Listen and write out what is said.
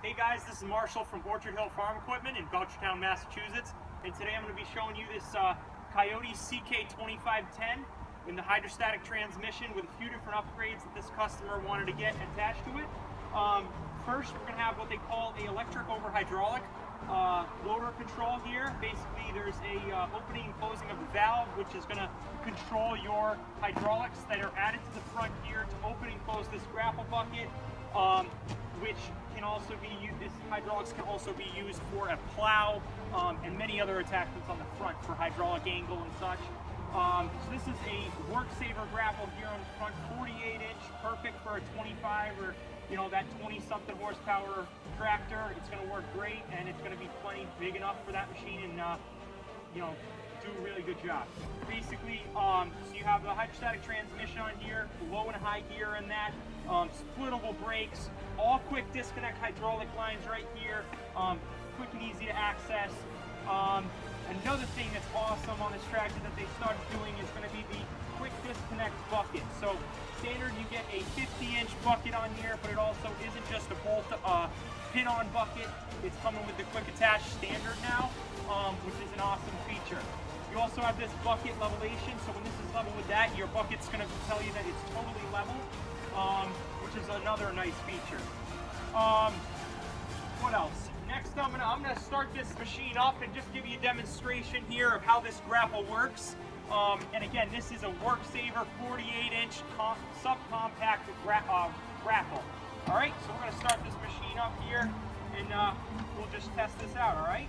Hey guys, this is Marshall from Orchard Hill Farm Equipment in Belchertown, Massachusetts, and today I'm going to be showing you this Coyote CK2510 in the hydrostatic transmission with a few different upgrades that this customer wanted to get attached to it. First, we're going to have what they call a electric over hydraulic loader control here. Basically, there's a opening and closing of the valve, which is going to control your hydraulics that are added to the front here to open and close this grapple bucket. Which can also be used, this hydraulics can also be used for a plow and many other attachments on the front for hydraulic angle and such. So this is a work saver grapple here on the front, 48-inch, perfect for a 25 or that 20-something horsepower tractor. It's going to work great, and it's going to be plenty big enough for that machine, and do a really good job. Basically, so you have the hydrostatic transmission on here, low and high gear in that, splittable brakes, all quick disconnect hydraulic lines right here, quick and easy to access. Another thing that's awesome on this tractor that they started doing is going to be the quick disconnect bucket. So standard, you get a 50-inch bucket on here, but it also isn't just a bolt pin-on bucket. It's coming with the quick attach standard now, which is an awesome feature. You also have this bucket levelation, so when this is level with that, your bucket's going to tell you that it's totally level, which is another nice feature. What else? Next, I'm gonna start this machine up and just give you a demonstration here of how this grapple works. And again, this is a work saver 48-inch subcompact grapple. All right, so we're gonna start this machine up here, and we'll just test this out. All right.